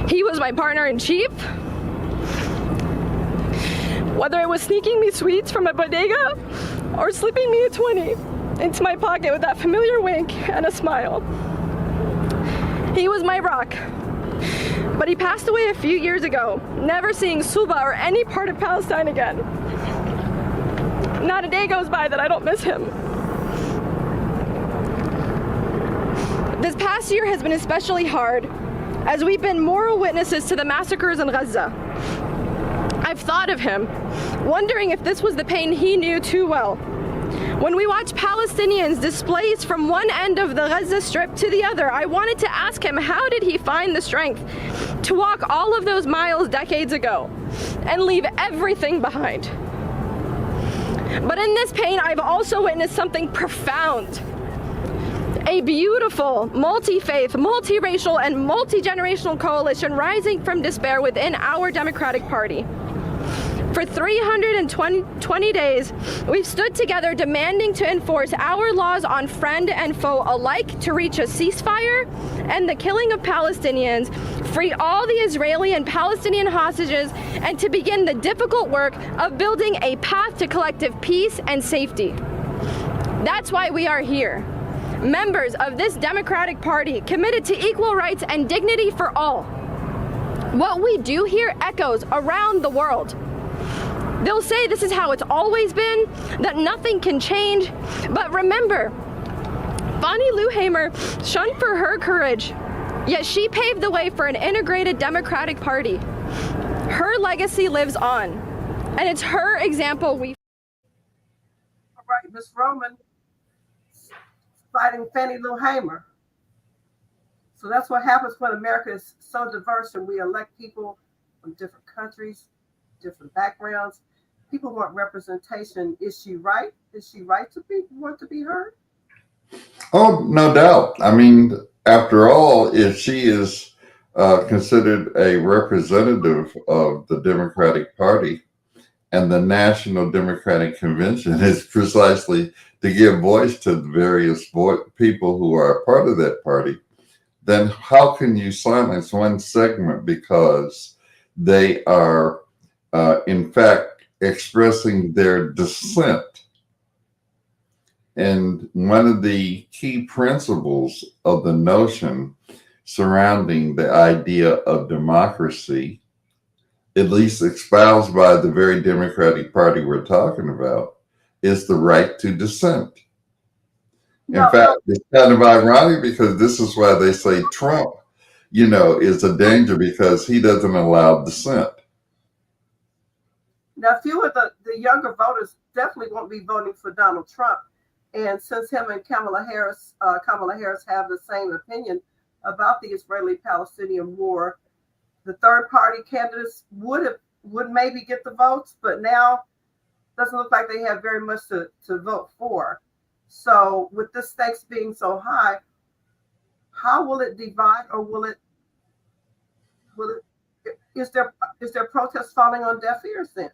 Speaker 9: He was my partner in chief. Whether it was sneaking me sweets from a bodega or slipping me a 20 into my pocket with that familiar wink and a smile. He was my rock. But he passed away a few years ago, never seeing Suba or any part of Palestine again. Not a day goes by that I don't miss him. This past year has been especially hard as we've been moral witnesses to the massacres in Gaza. I've thought of him, wondering if this was the pain he knew too well. When we watch Palestinians displaced from one end of the Gaza Strip to the other, I wanted to ask him, how did he find the strength to walk all of those miles decades ago and leave everything behind? But in this pain, I've also witnessed something profound. A beautiful, multi-faith, multiracial, and multi-generational coalition rising from despair within our Democratic Party. For 320 days, we've stood together demanding to enforce our laws on friend and foe alike to reach a ceasefire and the killing of Palestinians, free all the Israeli and Palestinian hostages, and to begin the difficult work of building a path to collective peace and safety. That's why we are here. Members of this Democratic Party committed to equal rights and dignity for all. What we do here echoes around the world. They'll say this is how it's always been, that nothing can change. But remember, Fannie Lou Hamer shunned for her courage, yet she paved the way for an integrated Democratic Party. Her legacy lives on, and it's her example we...
Speaker 2: All right, Ms. Roman, fighting Fannie Lou Hamer. So that's what happens when America is so diverse and we elect people from different countries, different backgrounds. People want representation. Is she right? Is she right to want to be heard?
Speaker 3: Oh, no doubt. I mean, after all, if she is considered a representative of the Democratic Party, and the National Democratic Convention is precisely to give voice to the various people who are a part of that party, then how can you silence one segment because they are in fact, expressing their dissent. And one of the key principles of the notion surrounding the idea of democracy, at least espoused by the very Democratic Party we're talking about, is the right to dissent. In fact, it's kind of ironic because this is why they say Trump, is a danger because he doesn't allow dissent.
Speaker 2: Now, a few of the younger voters definitely won't be voting for Donald Trump. And since him and Kamala Harris have the same opinion about the Israeli-Palestinian war, the third-party candidates would maybe get the votes, but now doesn't look like they have very much to vote for. So with the stakes being so high, how will it divide, or is there protest falling on deaf ears then?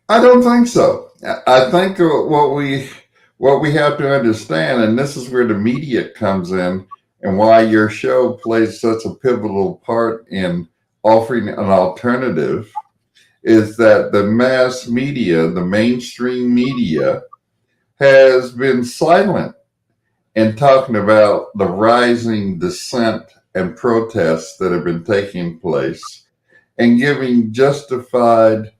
Speaker 3: I don't think so. I think what we have to understand, and this is where the media comes in, and why your show plays such a pivotal part in offering an alternative, is that the mass media, the mainstream media, has been silent in talking about the rising dissent and protests that have been taking place and giving justified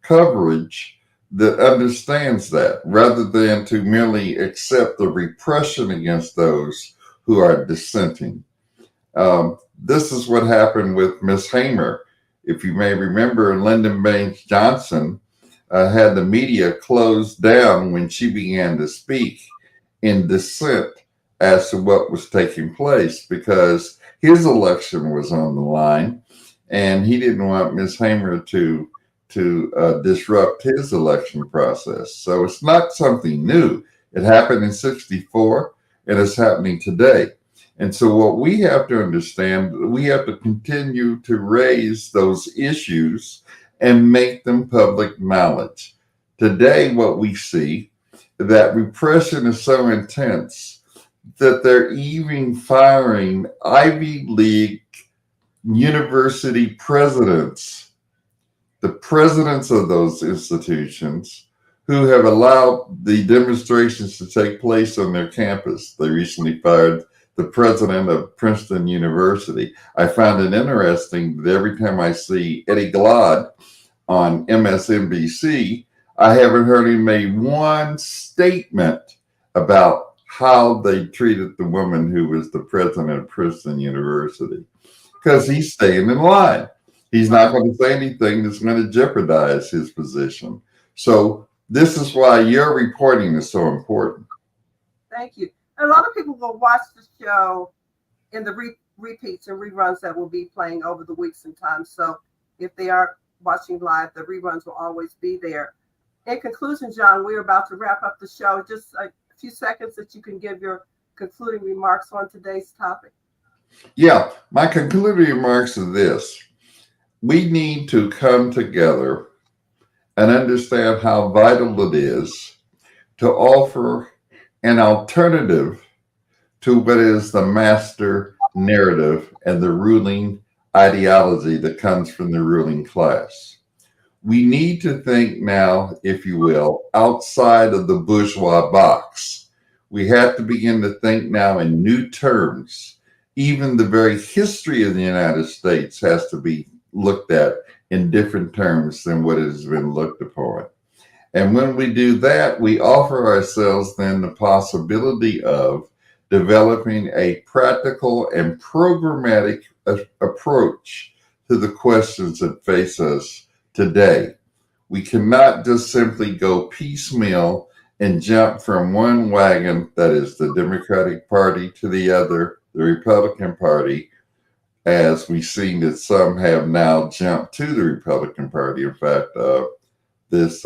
Speaker 3: coverage that understands that, rather than to merely accept the repression against those who are dissenting. This is what happened with Miss Hamer. If you may remember, Lyndon Baines Johnson had the media closed down when she began to speak in dissent as to what was taking place, because his election was on the line and he didn't want Miss Hamer to disrupt his election process. So it's not something new. It happened in '64 and it's happening today. And so what we have to understand, we have to continue to raise those issues and make them public knowledge. Today, what we see, that repression is so intense that they're even firing Ivy League university presidents, the presidents of those institutions, who have allowed the demonstrations to take place on their campus. They recently fired the president of Princeton University. I found it interesting that every time I see Eddie Glaude on MSNBC, I haven't heard him make one statement about how they treated the woman who was the president of Princeton University, because he's staying in line. He's not going to say anything that's going to jeopardize his position. So this is why your reporting is so important.
Speaker 2: Thank you. A lot of people will watch the show in the repeats and reruns that will be playing over the weeks and times. So if they are watching live, the reruns will always be there. In conclusion, John, we're about to wrap up the show. Just a few seconds that you can give your concluding remarks on today's topic.
Speaker 3: Yeah, my concluding remarks are this. We need to come together and understand how vital it is to offer an alternative to what is the master narrative and the ruling ideology that comes from the ruling class. We need to think now, if you will, outside of the bourgeois box. We have to begin to think now in new terms. Even the very history of the United States has to be looked at in different terms than what has been looked upon. And when we do that, we offer ourselves then the possibility of developing a practical and programmatic approach to the questions that face us today. We cannot just simply go piecemeal and jump from one wagon, that is the Democratic Party, to the other, the Republican Party, as we've seen that some have now jumped to the Republican Party. In fact, this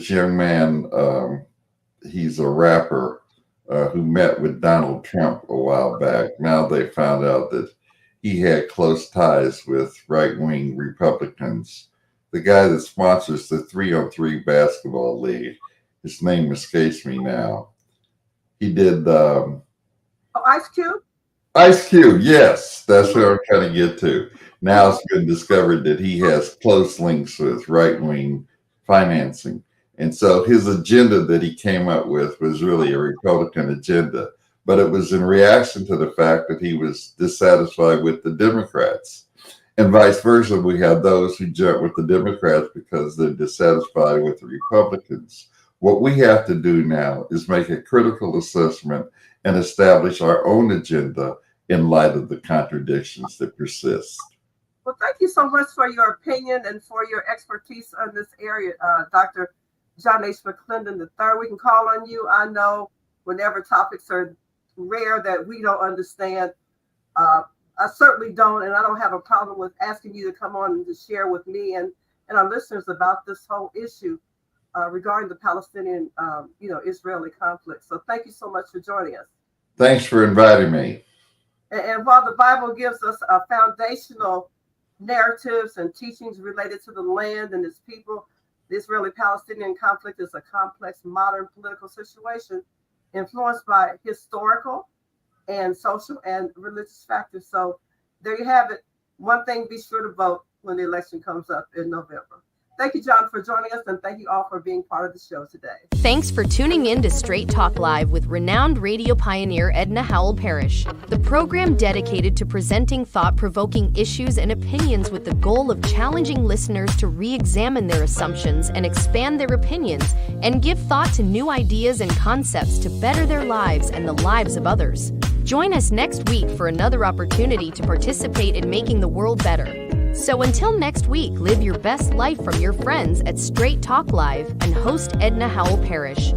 Speaker 3: young man, he's a rapper who met with Donald Trump a while back. Now they found out that he had close ties with right-wing Republicans. The guy that sponsors the 3-on-3 basketball league, his name escapes me now. He did.
Speaker 2: Ice Cube?
Speaker 3: Ice Cube, yes, that's what I'm trying to get to. Now it's been discovered that he has close links with right-wing financing. And so his agenda that he came up with was really a Republican agenda, but it was in reaction to the fact that he was dissatisfied with the Democrats. And vice versa, we have those who jump with the Democrats because they're dissatisfied with the Republicans. What we have to do now is make a critical assessment and establish our own agenda in light of the contradictions that persist.
Speaker 2: Well, thank you so much for your opinion and for your expertise on this area, Dr. John H. McClendon III. We can call on you. I know whenever topics are rare that we don't understand, I certainly don't, and I don't have a problem with asking you to come on and to share with me and our listeners about this whole issue regarding the Palestinian, Israeli conflict. So thank you so much for joining us.
Speaker 3: Thanks for inviting me.
Speaker 2: And while the Bible gives us foundational narratives and teachings related to the land and its people, the Israeli-Palestinian conflict is a complex modern political situation influenced by historical and social and religious factors. So there you have it. One thing, be sure to vote when the election comes up in November. Thank you, John, for joining us, and thank you all for being part of the show today.
Speaker 1: Thanks for tuning in to Straight Talk Live with renowned radio pioneer Edna Howell Parrish, the program dedicated to presenting thought-provoking issues and opinions with the goal of challenging listeners to re-examine their assumptions and expand their opinions and give thought to new ideas and concepts to better their lives and the lives of others. Join us next week for another opportunity to participate in making the world better. So until next week, live your best life from your friends at Straight Talk Live and host Edna Howell Parrish.